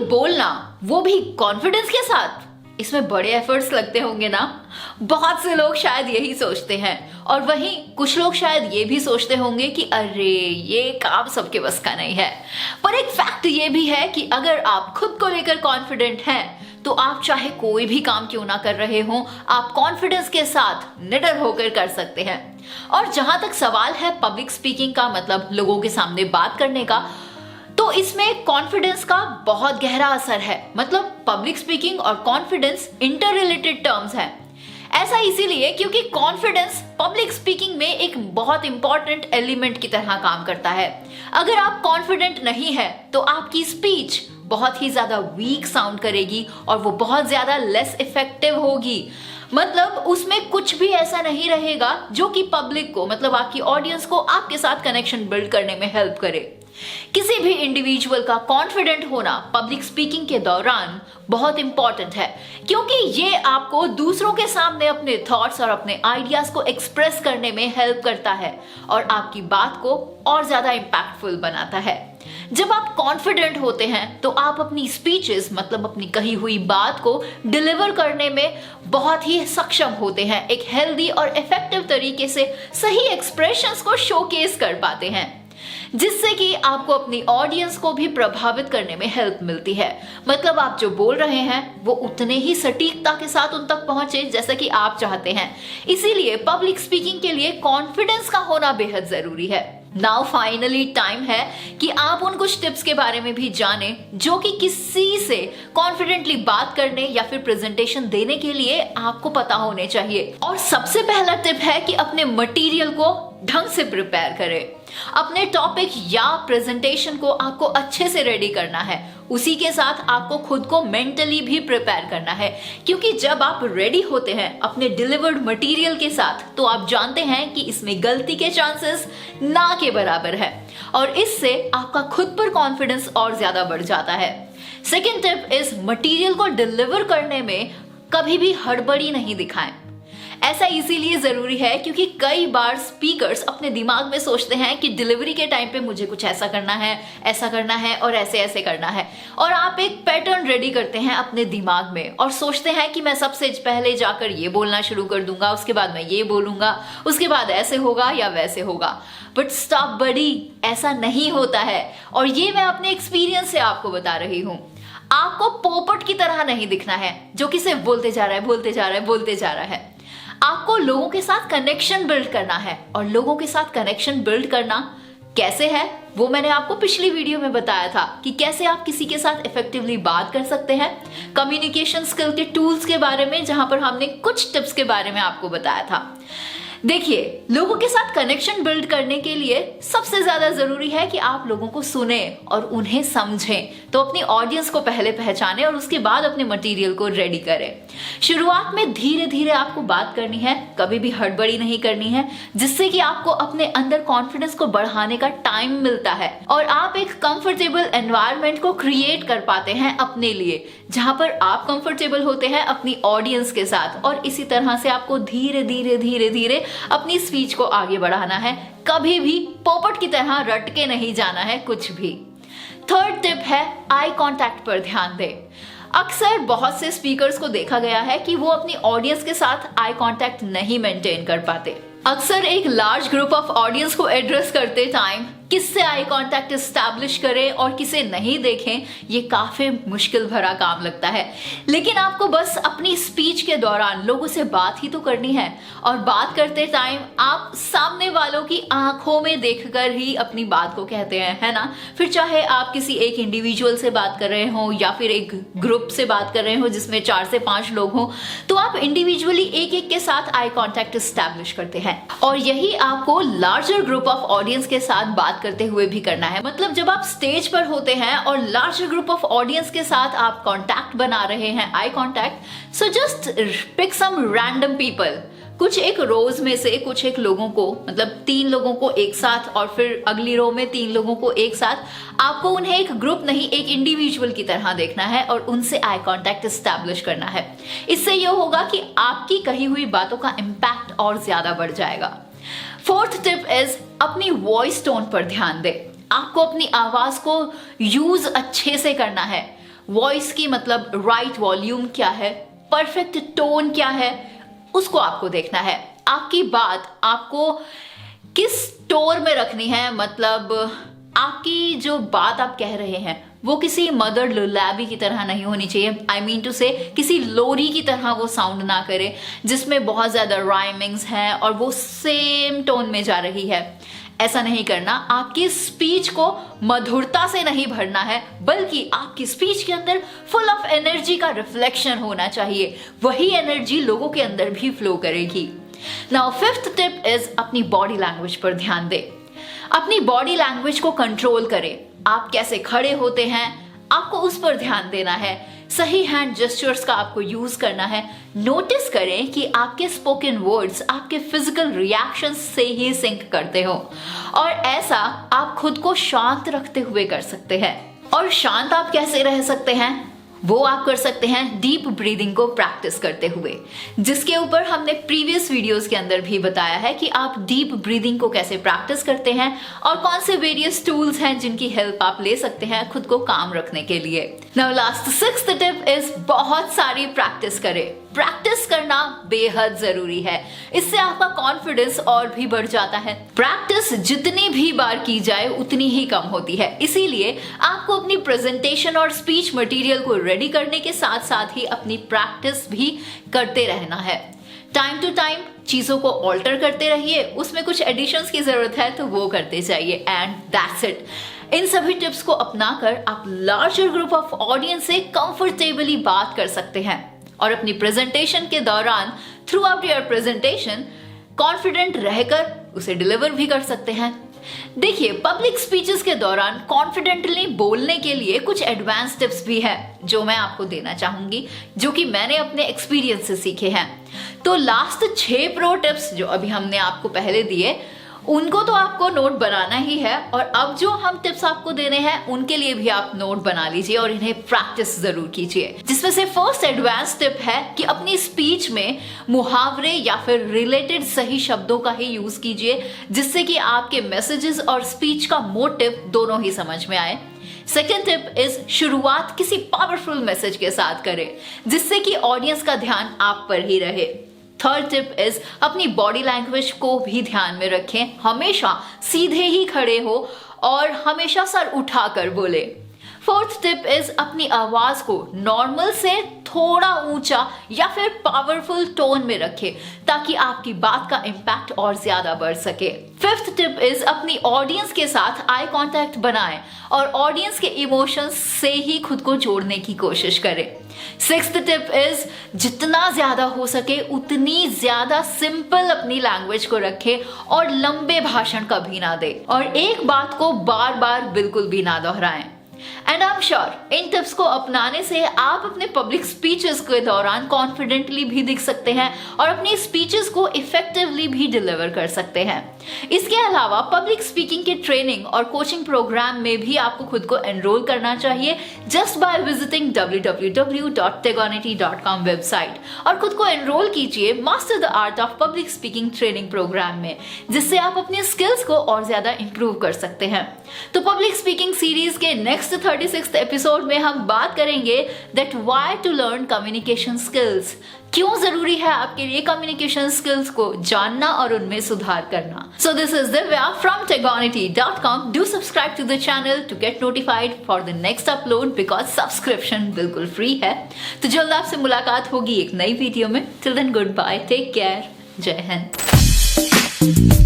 बोलना, वो भी कॉन्फिडेंस के साथ, इसमें बड़े एफर्ट्स लगते होंगे ना। बहुत से लोग शायद यही सोचते हैं, और वहीं कुछ लोग शायद ये भी सोचते होंगे कि अरे ये काम सबके बस का नहीं है। पर एक फैक्ट ये भी है कि अगर आप खुद को लेकर कॉन्फिडेंट हैं तो आप चाहे कोई भी काम क्यों ना कर रहे हो, आप कॉन्फिडेंस के साथ निडर होकर कर सकते हैं। और जहां तक सवाल है पब्लिक स्पीकिंग का, मतलब लोगों के सामने बात करने का, तो इसमें कॉन्फिडेंस का बहुत गहरा असर है। मतलब पब्लिक स्पीकिंग और कॉन्फिडेंस इंटर रिलेटेड टर्म्स हैं। ऐसा इसीलिए क्योंकि कॉन्फिडेंस पब्लिक स्पीकिंग में एक बहुत इंपॉर्टेंट एलिमेंट की तरह काम करता है। अगर आप कॉन्फिडेंट नहीं है तो आपकी स्पीच बहुत ही ज्यादा वीक साउंड करेगी और वो बहुत ज्यादा लेस इफेक्टिव होगी। मतलब उसमें कुछ भी ऐसा नहीं रहेगा जो कि पब्लिक को, मतलब आपकी ऑडियंस को आपके साथ कनेक्शन बिल्ड करने में हेल्प करे। किसी भी इंडिविजुअल का कॉन्फिडेंट होना पब्लिक स्पीकिंग के दौरान बहुत इंपॉर्टेंट है, क्योंकि ये आपको दूसरों के सामने अपने थॉट्स और अपने आइडियाज को एक्सप्रेस करने में हेल्प करता है और आपकी बात को और ज्यादा इंपैक्टफुल बनाता है। जब आप कॉन्फिडेंट होते हैं तो आप अपनी स्पीचेस, मतलब अपनी कही हुई बात को डिलीवर करने में बहुत ही सक्षम होते हैं। एक हेल्दी और इफेक्टिव तरीके से सही एक्सप्रेशंस को शोकेस कर पाते हैं, जिससे कि आपको अपनी ऑडियंस को भी प्रभावित करने में हेल्प मिलती है। मतलब आप जो बोल रहे हैं वो उतने ही सटीकता के साथ उन तक पहुंचे जैसा कि आप चाहते हैं। इसीलिए पब्लिक स्पीकिंग के लिए कॉन्फिडेंस का होना बेहद जरूरी है। नाउ फाइनली टाइम है कि आप उन कुछ टिप्स के बारे में भी जानें जो कि किसी से कॉन्फिडेंटली बात करने या फिर प्रेजेंटेशन देने के लिए आपको पता होने चाहिए। और सबसे पहला टिप है कि अपने मटेरियल को ढंग से प्रिपेयर करें। अपने टॉपिक या प्रेजेंटेशन को आपको अच्छे से रेडी करना है। उसी के साथ आपको खुद को मेंटली भी प्रिपेयर करना है, क्योंकि जब आप रेडी होते हैं अपने डिलीवर्ड मटेरियल के साथ तो आप जानते हैं कि इसमें गलती के चांसेस ना के बराबर है, और इससे आपका खुद पर कॉन्फिडेंस और ज्यादा बढ़ जाता है। सेकेंड टिप इज मटेरियल को डिलीवर करने में कभी भी हड़बड़ी नहीं दिखाएं। ऐसा इसीलिए जरूरी है क्योंकि कई बार स्पीकर्स अपने दिमाग में सोचते हैं कि डिलीवरी के टाइम पे मुझे कुछ ऐसा करना है, ऐसा करना है और ऐसे ऐसे करना है, और आप एक पैटर्न रेडी करते हैं अपने दिमाग में और सोचते हैं कि मैं सबसे पहले जाकर ये बोलना शुरू कर दूंगा, उसके बाद मैं ये बोलूंगा, उसके बाद ऐसे होगा या वैसे होगा। बट स्टॉप बडी, ऐसा नहीं होता है, और ये मैं अपने एक्सपीरियंस से आपको बता रही हूँ। आपको पोपट की तरह नहीं दिखना है जो कि सिर्फ बोलते जा रहा है, बोलते जा रहा है, बोलते जा रहा है। आपको लोगों के साथ कनेक्शन बिल्ड करना है, और लोगों के साथ कनेक्शन बिल्ड करना कैसे है वो मैंने आपको पिछली वीडियो में बताया था कि कैसे आप किसी के साथ इफेक्टिवली बात कर सकते हैं, कम्युनिकेशन स्किल के टूल्स के बारे में, जहां पर हमने कुछ टिप्स के बारे में आपको बताया था। देखिए, लोगों के साथ कनेक्शन बिल्ड करने के लिए सबसे ज्यादा जरूरी है कि आप लोगों को सुने और उन्हें समझें। तो अपनी ऑडियंस को पहले पहचानें और उसके बाद अपने मटेरियल को रेडी करें। शुरुआत में धीरे धीरे आपको बात करनी है, कभी भी हड़बड़ी नहीं करनी है, जिससे कि आपको अपने अंदर कॉन्फिडेंस को बढ़ाने का टाइम मिलता है और आप एक कंफर्टेबल एनवायरनमेंट को क्रिएट कर पाते हैं अपने लिए, जहां पर आप कंफर्टेबल होते हैं अपनी ऑडियंस के साथ। और इसी तरह से आपको धीरे धीरे धीरे धीरे अपनी स्पीच को आगे बढ़ाना है, कभी भी पोपट की तरह रट के नहीं जाना है कुछ भी। थर्ड टिप है आई कांटेक्ट पर ध्यान दें। अक्सर बहुत से स्पीकर्स को देखा गया है कि वो अपनी ऑडियंस के साथ आई कांटेक्ट नहीं मेंटेन कर पाते। अक्सर एक लार्ज ग्रुप ऑफ ऑडियंस को एड्रेस करते टाइम किससे आई कांटेक्ट एस्टैब्लिश करें और किसे नहीं देखें, ये काफी मुश्किल भरा काम लगता है। लेकिन आपको बस अपनी स्पीच के दौरान लोगों से बात ही तो करनी है, और बात करते टाइम आप सामने वालों की आंखों में देखकर ही अपनी बात को कहते हैं, है ना। फिर चाहे आप किसी एक इंडिविजुअल से बात कर रहे हो या फिर एक ग्रुप से बात कर रहे हो जिसमें 4 से 5 लोग हो, तो आप इंडिविजुअली एक एक के साथ आई कांटेक्ट एस्टैब्लिश करते हैं, और यही आपको लार्जर ग्रुप ऑफ ऑडियंस के साथ बात करते हुए भी करना है। मतलब जब आप स्टेज पर होते हैं और लार्जर ग्रुप ऑफ ऑडियंस के साथ आप कांटेक्ट बना रहे हैं, I contact, so just pick some random people, कुछ एक रोज में से कुछ एक लोगों को, मतलब 3 लोगों को एक साथ और फिर अगली रो में 3 लोगों को एक साथ। आपको उन्हें एक ग्रुप नहीं, एक इंडिविजुअल की तरह देखना है और उनसे आई कांटेक्ट एस्टैब्लिश करना है। इससे यह होगा कि आपकी कही हुई बातों का इम्पैक्ट और ज्यादा बढ़ जाएगा। फोर्थ टिप इज अपनी वॉइस टोन पर ध्यान दें। आपको अपनी आवाज को यूज अच्छे से करना है। वॉइस की मतलब राइट वॉल्यूम क्या है, परफेक्ट टोन क्या है, उसको आपको देखना है। आपकी बात आपको किस टोन में रखनी है, मतलब आपकी जो बात आप कह रहे हैं वो किसी मदर लुलाबी की तरह नहीं होनी चाहिए। आई मीन टू से किसी लोरी की तरह वो साउंड ना करे जिसमें बहुत ज्यादा राइमिंग्स हैं और वो सेम टोन में जा रही है। ऐसा नहीं करना। आपकी स्पीच को मधुरता से नहीं भरना है, बल्कि आपकी स्पीच के अंदर फुल ऑफ एनर्जी का रिफ्लेक्शन होना चाहिए। वही एनर्जी लोगों के अंदर भी फ्लो करेगी। नाउ फिफ्थ टिप इज अपनी बॉडी लैंग्वेज पर ध्यान दें। अपनी बॉडी लैंग्वेज को कंट्रोल करें। आप कैसे खड़े होते हैं आपको उस पर ध्यान देना है। सही हैंड जेस्चर्स का आपको यूज करना है। नोटिस करें कि आपके स्पोकन वर्ड्स आपके फिजिकल रिएक्शंस से ही सिंक करते हो, और ऐसा आप खुद को शांत रखते हुए कर सकते हैं। और शांत आप कैसे रह सकते हैं वो आप कर सकते हैं डीप ब्रीदिंग को प्रैक्टिस करते हुए, जिसके ऊपर हमने प्रीवियस वीडियोस के अंदर भी बताया है कि आप डीप ब्रीदिंग को कैसे प्रैक्टिस करते हैं और कौन से वेरियस टूल्स हैं जिनकी हेल्प आप ले सकते हैं खुद को काम रखने के लिए। Now last sixth tip is बहुत सारी प्रैक्टिस करें। प्रैक्टिस करना बेहद जरूरी है, इससे आपका कॉन्फिडेंस और भी बढ़ जाता है। प्रैक्टिस जितनी भी बार की जाए उतनी ही कम होती है, इसीलिए आपको अपनी प्रेजेंटेशन और स्पीच मटेरियल को रेडी करने के साथ साथ ही अपनी प्रैक्टिस भी करते रहना है। टाइम टू टाइम चीजों को ऑल्टर करते रहिए, उसमें कुछ एडिशंस की जरूरत है तो वो करते जाइए, एंड दैट्स इट। इन सभी टिप्स को अपनाकर आप लार्जर ग्रुप ऑफ ऑडियंस से कंफर्टेबली बात कर सकते हैं और अपनी प्रेजेंटेशन के दौरान through out your presentation confident रहकर उसे डिलीवर भी कर सकते हैं। देखिए, पब्लिक स्पीचेस के दौरान कॉन्फिडेंटली बोलने के लिए कुछ एडवांस टिप्स भी है जो मैं आपको देना चाहूंगी, जो कि मैंने अपने एक्सपीरियंस से सीखे हैं। तो लास्ट 6 प्रो टिप्स जो अभी हमने आपको पहले दिए उनको तो आपको नोट बनाना ही है, और अब जो हम टिप्स आपको देने हैं उनके लिए भी आप नोट बना लीजिए और इन्हें प्रैक्टिस जरूर कीजिए। जिसमें से फर्स्ट एडवांस टिप है कि अपनी स्पीच में मुहावरे या फिर रिलेटेड सही शब्दों का ही यूज कीजिए, जिससे कि आपके मैसेजेस और स्पीच का मोटिव दोनों ही समझ में आए। सेकेंड टिप इज शुरुआत किसी पावरफुल मैसेज के साथ करें, जिससे कि ऑडियंस का ध्यान आप पर ही रहे। थर्ड टिप इज अपनी बॉडी लैंग्वेज को भी ध्यान में रखें। हमेशा सीधे ही खड़े हो और हमेशा सर उठाकर बोले। फोर्थ टिप इज अपनी आवाज को नॉर्मल से थोड़ा ऊंचा या फिर पावरफुल टोन में रखें, ताकि आपकी बात का इम्पैक्ट और ज्यादा बढ़ सके। फिफ्थ टिप इज अपनी ऑडियंस के साथ आई कांटेक्ट बनाएं और ऑडियंस के इमोशंस से ही खुद को जोड़ने की कोशिश करें। सिक्स्थ टिप इज जितना ज्यादा हो सके उतनी ज्यादा सिंपल अपनी लैंग्वेज को रखें और लंबे भाषण कभी ना दें, और एक बात को बार बार बिल्कुल भी ना दोहराएं। And I am sure in tips को अपनाने से आप अपने पब्लिक स्पीचेस के दौरान कॉन्फिडेंटली भी दिख सकते हैं और अपनी स्पीचेस को इफेक्टिवली भी डिलीवर कर सकते हैं। इसके अलावा पब्लिक स्पीकिंग के ट्रेनिंग और कोचिंग प्रोग्राम में भी आपको खुद को एनरोल करना चाहिए, just by visiting www.tegonity.com website, और खुद को एनरोल कीजिए master the art of public speaking training programme में, जिससे आप अपनी स्किल्स को और ज्यादा इंप्रूव कर सकते हैं। तो पब्लिक स्पीकिंग सीरीज के नेक्स्ट 36th एपिसोड में हम बात करेंगे that why to learn communication skills. क्यों जरूरी है आपके लिए कम्युनिकेशन स्किल्स को जानना और उनमें सुधार करना। So this is Divya from tegonity.com. Do subscribe to the channel to get notified for the next upload because subscription बिल्कुल फ्री है। तो जल्द आपसे मुलाकात होगी एक नई वीडियो में। Till then, goodbye, take care, जय हिंद।